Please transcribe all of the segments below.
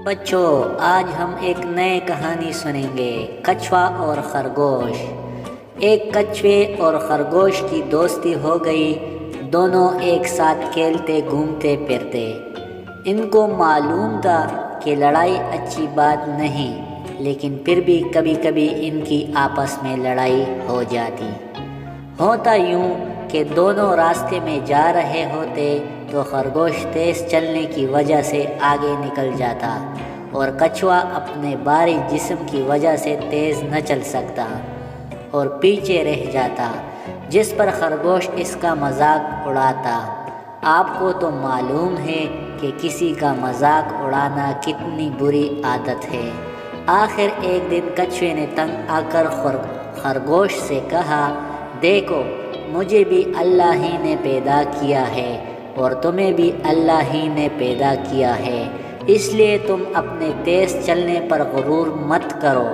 بچوں، آج ہم ایک نئے کہانی سنیں گے، کچھوا اور خرگوش۔ ایک کچھوے اور خرگوش کی دوستی ہو گئی، دونوں ایک ساتھ کھیلتے گھومتے پھرتے۔ ان کو معلوم تھا کہ لڑائی اچھی بات نہیں، لیکن پھر بھی کبھی کبھی ان کی آپس میں لڑائی ہو جاتی۔ ہوتا یوں کہ دونوں راستے میں جا رہے ہوتے تو خرگوش تیز چلنے کی وجہ سے آگے نکل جاتا اور کچھوا اپنے بھاری جسم کی وجہ سے تیز نہ چل سکتا اور پیچھے رہ جاتا، جس پر خرگوش اس کا مذاق اڑاتا۔ آپ کو تو معلوم ہے کہ کسی کا مذاق اڑانا کتنی بری عادت ہے۔ آخر ایک دن کچھوے نے تنگ آ کر خرگوش سے کہا، دیکھو، مجھے بھی اللہ ہی نے پیدا کیا ہے اور تمہیں بھی اللہ ہی نے پیدا کیا ہے، اس لیے تم اپنے تیز چلنے پر غرور مت کرو۔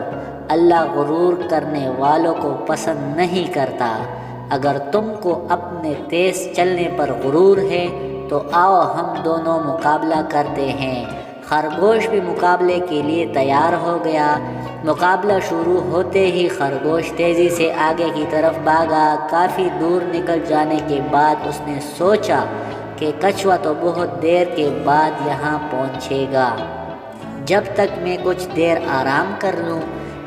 اللہ غرور کرنے والوں کو پسند نہیں کرتا۔ اگر تم کو اپنے تیز چلنے پر غرور ہے تو آؤ ہم دونوں مقابلہ کرتے ہیں۔ خرگوش بھی مقابلے کے لیے تیار ہو گیا۔ مقابلہ شروع ہوتے ہی خرگوش تیزی سے آگے کی طرف بھاگا۔ کافی دور نکل جانے کے بعد اس نے سوچا کہ کچھوا تو بہت دیر کے بعد یہاں پہنچے گا، جب تک میں کچھ دیر آرام کر لوں۔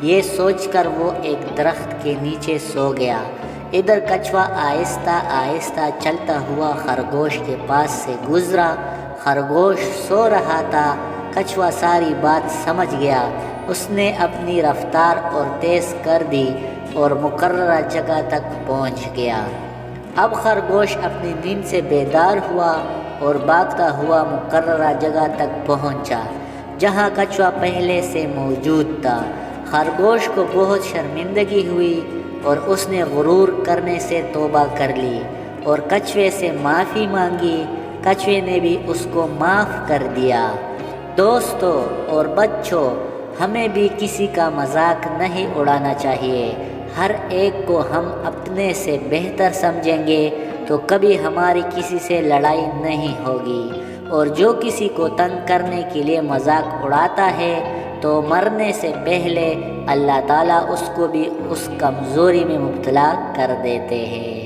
یہ سوچ کر وہ ایک درخت کے نیچے سو گیا۔ ادھر کچھوا آہستہ آہستہ چلتا ہوا خرگوش کے پاس سے گزرا۔ خرگوش سو رہا تھا۔ کچھوا ساری بات سمجھ گیا۔ اس نے اپنی رفتار اور تیز کر دی اور مقررہ جگہ تک پہنچ گیا۔ اب خرگوش اپنی نیند سے بیدار ہوا اور بھاگتا ہوا مقررہ جگہ تک پہنچا، جہاں کچھوا پہلے سے موجود تھا۔ خرگوش کو بہت شرمندگی ہوئی اور اس نے غرور کرنے سے توبہ کر لی اور کچھوے سے معافی مانگی۔ کچھوے نے بھی اس کو معاف کر دیا۔ دوستو اور بچوں، ہمیں بھی کسی کا مذاق نہیں اڑانا چاہیے۔ ہر ایک کو ہم اپنے سے بہتر سمجھیں گے تو کبھی ہماری کسی سے لڑائی نہیں ہوگی، اور جو کسی کو تنگ کرنے کے لیے مذاق اڑاتا ہے تو مرنے سے پہلے اللہ تعالیٰ اس کو بھی اس کمزوری میں مبتلا کر دیتے ہیں۔